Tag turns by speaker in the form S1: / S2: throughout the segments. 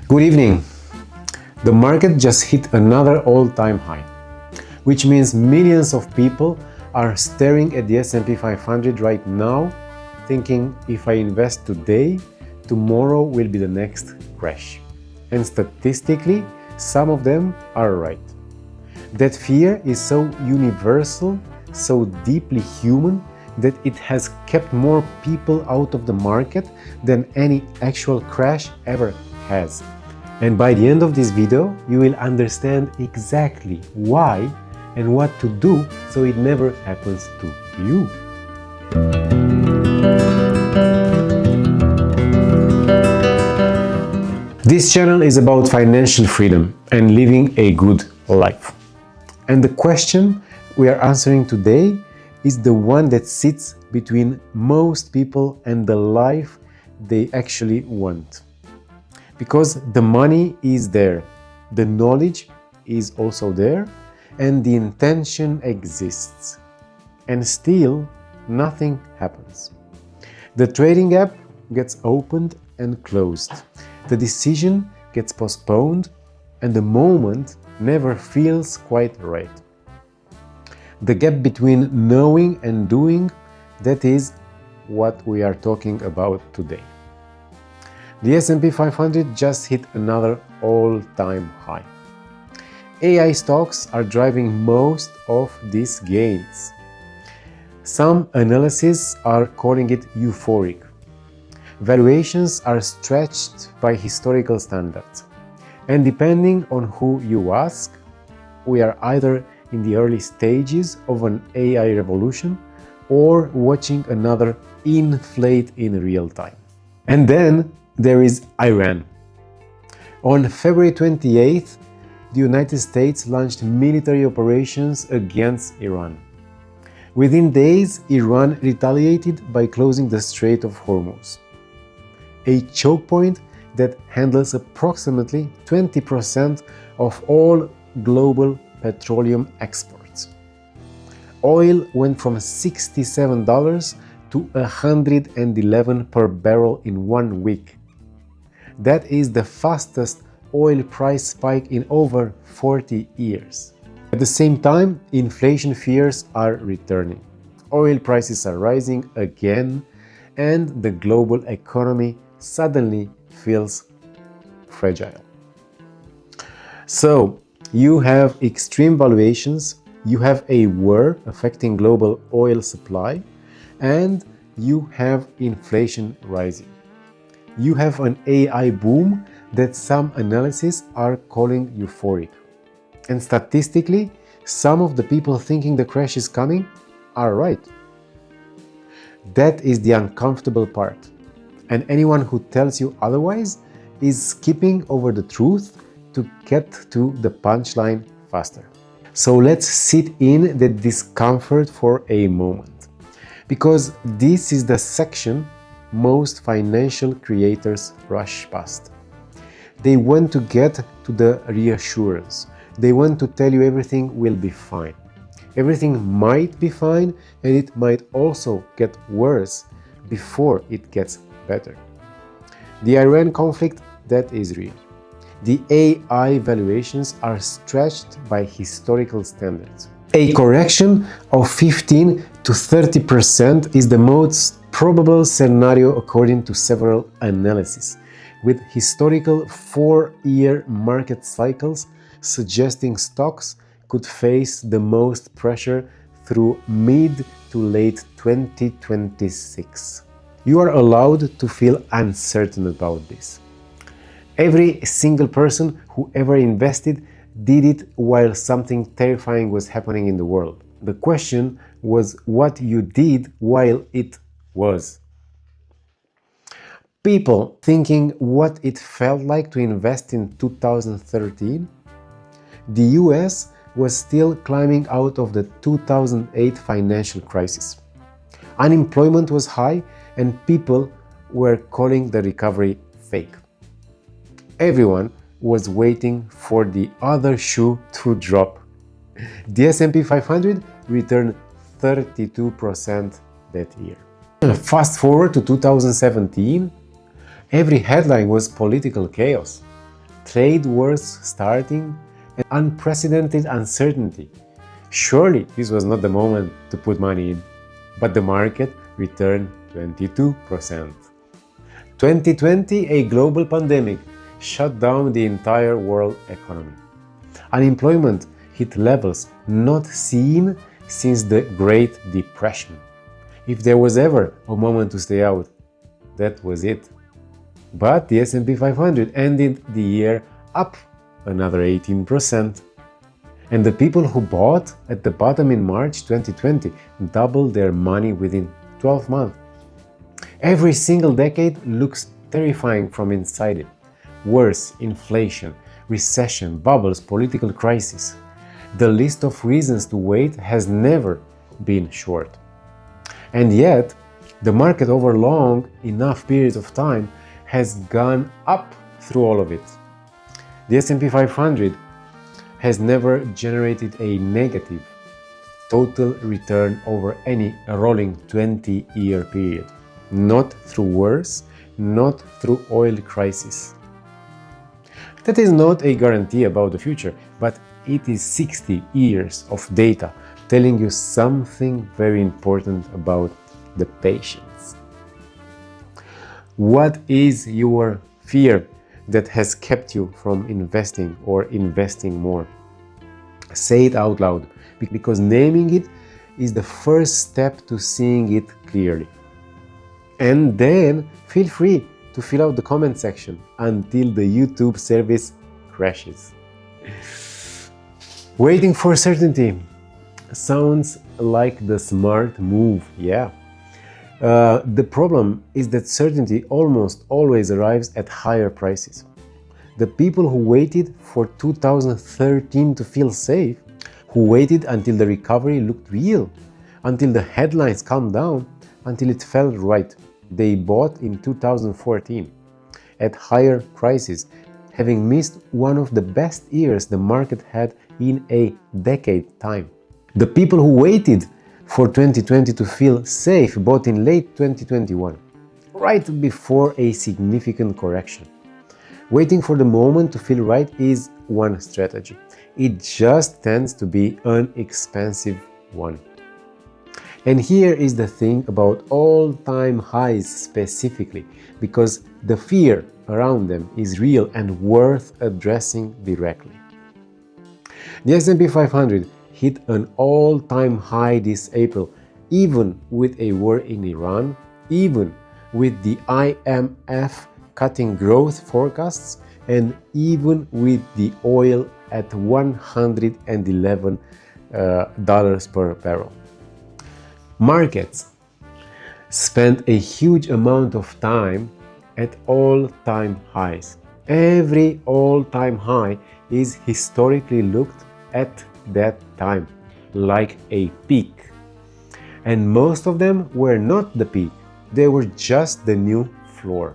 S1: Good evening. The market just hit another all-time high, which means millions of people are staring at the S&P 500 right now, thinking if I invest today, tomorrow will be the next crash. And statistically, some of them are right. That fear is so universal, so deeply human, that it has kept more people out of the market than any actual crash ever has. And by the end of this video, you will understand exactly why and what to do so it never happens to you. This channel is about financial freedom and living a good life. And the question we are answering today is the one that sits between most people and the life they actually want. Because the money is there, the knowledge is also there, and the intention exists. And still, nothing happens. The trading app gets opened and closed. The decision gets postponed, and the moment never feels quite right. The gap between knowing and doing, that is what we are talking about today. The S&P 500 just hit another all-time high. AI stocks are driving most of these gains. Some analysts are calling it euphoric. Valuations are stretched by historical standards. And depending on who you ask, we are either in the early stages of an AI revolution or watching another inflate in real time. And then there is Iran. On February 28th, the United States launched military operations against Iran. Within days, Iran retaliated by closing the Strait of Hormuz, a choke point that handles approximately 20% of all global petroleum exports. Oil went from $67 to $111 per barrel in 1 week. That is the fastest oil price spike in over 40 years. At the same time, inflation fears are returning. Oil prices are rising again, and the global economy suddenly feels fragile. So, you have extreme valuations, you have a war affecting global oil supply, and you have inflation rising. You have an AI boom that some analysts are calling euphoric. And statistically, some of the people thinking the crash is coming are right. That is the uncomfortable part. And anyone who tells you otherwise is skipping over the truth to get to the punchline faster. So let's sit in the discomfort for a moment. Because this is the section most financial creators rush past. They want to get to the reassurance. They want to tell you everything will be fine. Everything might be fine, and it might also get worse before it gets better. The Iran conflict, that is real. The AI valuations are stretched by historical standards. A correction of 15 to 30% is the most probable scenario according to several analyses, with historical 4-year market cycles suggesting stocks could face the most pressure through mid to late 2026. You are allowed to feel uncertain about this. Every single person who ever invested did it while something terrifying was happening in the world. The question was what you did while it was. People thinking what it felt like to invest in 2013, the US was still climbing out of the 2008 financial crisis. Unemployment was high and people were calling the recovery fake. Everyone was waiting for the other shoe to drop. The S&P 500 returned 32% that year. Fast forward to 2017, every headline was political chaos. trade wars starting, and unprecedented uncertainty. Surely this was not the moment to put money in, but the market returned 22%. 2020, a global pandemic shut down the entire world economy. Unemployment hit levels not seen since the Great Depression. If there was ever a moment to stay out, that was it. But the S&P 500 ended the year up another 18%. And the people who bought at the bottom in March 2020 doubled their money within 12 months. Every single decade looks terrifying from inside it. Wars, inflation, recession, bubbles, political crisis. The list of reasons to wait has never been short. And yet, the market over long enough periods of time has gone up through all of it. The S&P 500 has never generated a negative total return over any rolling 20-year period. Not through wars, not through oil crisis. That is not a guarantee about the future, but it is 60 years of data telling you something very important about the patience. What is your fear that has kept you from investing or investing more? Say it out loud, because naming it is the first step to seeing it clearly. And then feel free to fill out the comment section until the YouTube service crashes. Waiting for certainty sounds like the smart move, yeah. The problem is that certainty almost always arrives at higher prices. The people who waited for 2013 to feel safe, who waited until the recovery looked real, until the headlines calmed down, until it felt right, they bought in 2014 at higher prices, having missed one of the best years the market had in a decade time. The people who waited for 2020 to feel safe bought in late 2021, right before a significant correction. Waiting for the moment to feel right is one strategy. It just tends to be an expensive one. And here is the thing about all-time highs specifically, because the fear around them is real and worth addressing directly. The S&P 500 hit an all-time high this April, even with a war in Iran, even with the IMF cutting growth forecasts, and even with the oil at $111 per barrel. Markets spend a huge amount of time at all-time highs. Every all-time high is historically looked at that time like a peak. And most of them were not the peak, they were just the new floor.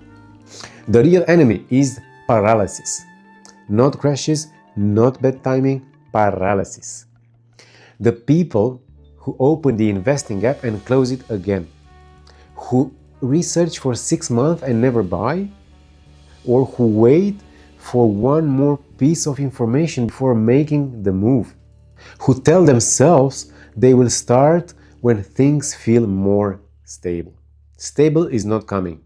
S1: The real enemy is paralysis. Not crashes, not bad timing, paralysis. The people who open the investing app and close it again, who research for 6 months and never buy, or who wait for one more piece of information before making the move, who tell themselves they will start when things feel more stable. Stable is not coming.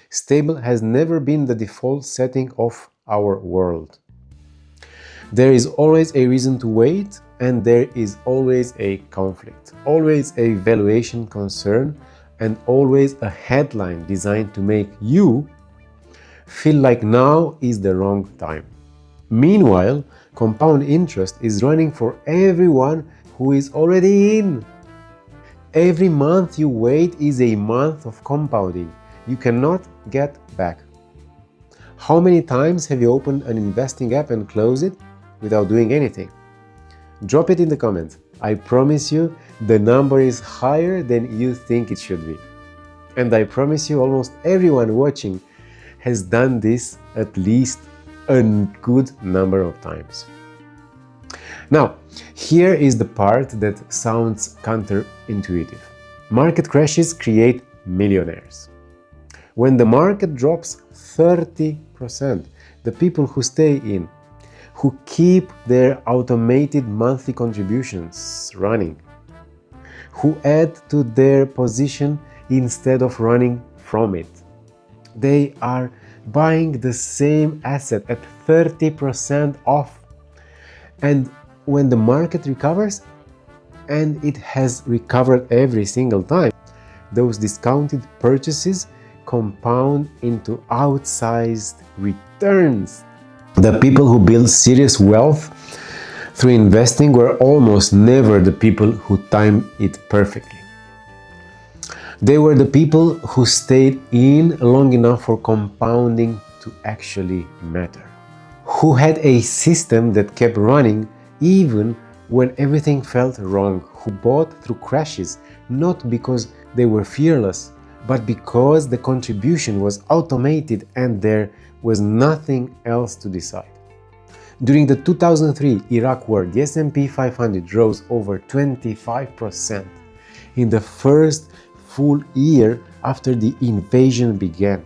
S1: Stable has never been the default setting of our world. There is always a reason to wait, and there is always a conflict, always a valuation concern, and always a headline designed to make you feel like now is the wrong time. Meanwhile, compound interest is running for everyone who is already in. Every month you wait is a month of compounding you cannot get back. How many times have you opened an investing app and closed it without doing anything? Drop it in the comments. I promise you the number is higher than you think it should be. And I promise you almost everyone watching has done this at least a good number of times. Now, here is the part that sounds counterintuitive. Market crashes create millionaires. When the market drops 30%, the people who stay in, who keep their automated monthly contributions running, who add to their position instead of running from it. They are buying the same asset at 30% off. And when the market recovers, and it has recovered every single time, those discounted purchases compound into outsized returns. The people who build serious wealth through investing were almost never the people who timed it perfectly. They were the people who stayed in long enough for compounding to actually matter, who had a system that kept running even when everything felt wrong, who bought through crashes not because they were fearless, but because the contribution was automated and there was nothing else to decide. During the 2003 Iraq War, the S&P 500 rose over 25% in the first full year after the invasion began.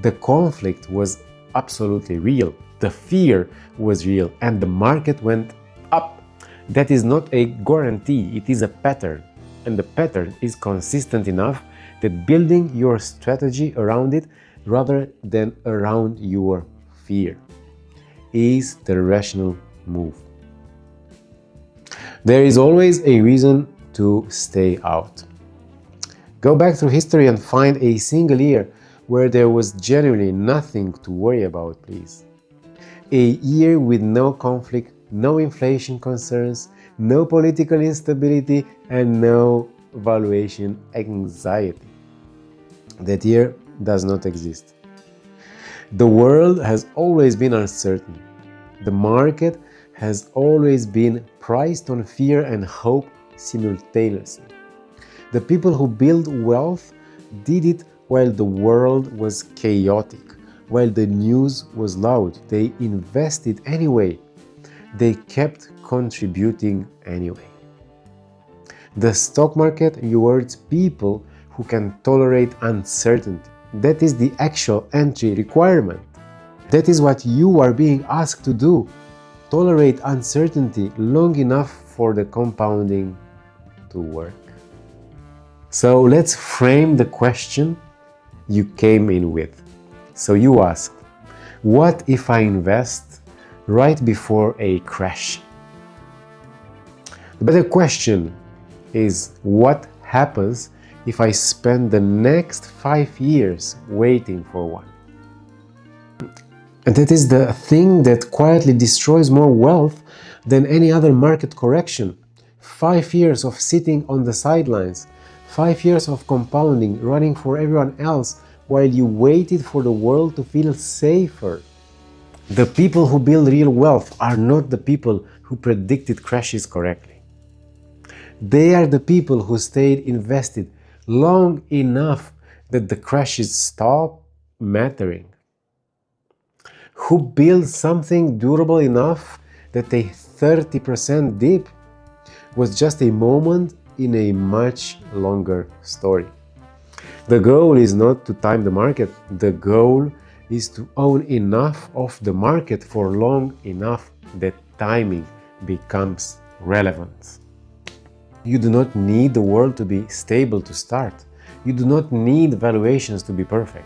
S1: The conflict was absolutely real, the fear was real, and the market went up. That is not a guarantee, it is a pattern. And the pattern is consistent enough that building your strategy around it rather than around your fear is the rational move. There is always a reason to stay out. Go back through history and find a single year where there was genuinely nothing to worry about, please. A year with no conflict, no inflation concerns, no political instability, and no valuation anxiety. That year does not exist. The world has always been uncertain. The market has always been priced on fear and hope simultaneously. The people who build wealth did it while the world was chaotic, while the news was loud. They invested anyway. They kept contributing anyway. The stock market rewards people who can tolerate uncertainty. That is the actual entry requirement. That is what you are being asked to do. Tolerate uncertainty long enough for the compounding to work. So let's frame the question you came in with. So you asked, what if I invest right before a crash? The better question is, what happens if I spend the next 5 years waiting for one? And that is the thing that quietly destroys more wealth than any other market correction. 5 years of sitting on the sidelines, 5 years of compounding, running for everyone else while you waited for the world to feel safer. The people who build real wealth are not the people who predicted crashes correctly. They are the people who stayed invested long enough that the crashes stop mattering. Who built something durable enough that a 30% dip was just a moment in a much longer story. The goal is not to time the market. The goal is to own enough of the market for long enough that timing becomes relevant. You do not need the world to be stable to start. You do not need valuations to be perfect.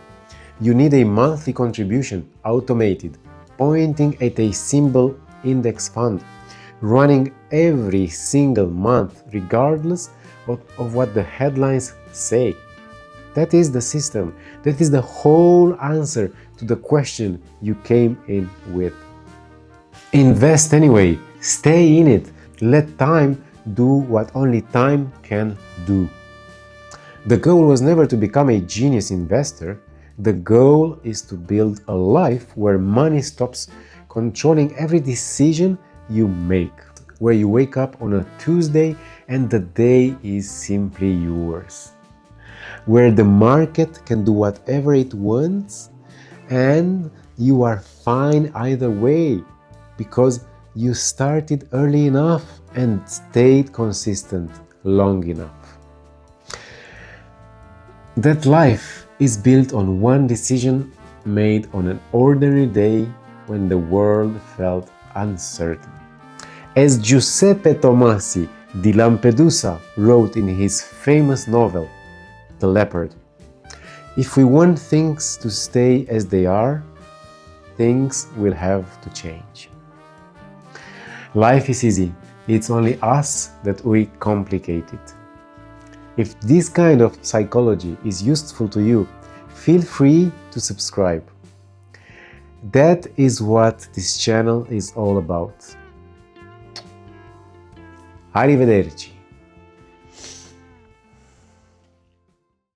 S1: You need a monthly contribution, automated, pointing at a single index fund, running every single month, regardless of what the headlines say. That is the system. That is the whole answer to the question you came in with. Invest anyway. Stay in it. Let time do what only time can do. The goal was never to become a genius investor. The goal is to build a life where money stops controlling every decision you make, where you wake up on a Tuesday and the day is simply yours, where the market can do whatever it wants and you are fine either way because you started early enough and stayed consistent long enough. That life is built on one decision made on an ordinary day when the world felt uncertain. As Giuseppe Tomasi di Lampedusa wrote in his famous novel, The Leopard, if we want things to stay as they are, things will have to change. Life is easy, it's only us that we complicate it. If this kind of psychology is useful to you, feel free to subscribe. That is what this channel is all about. Arrivederci.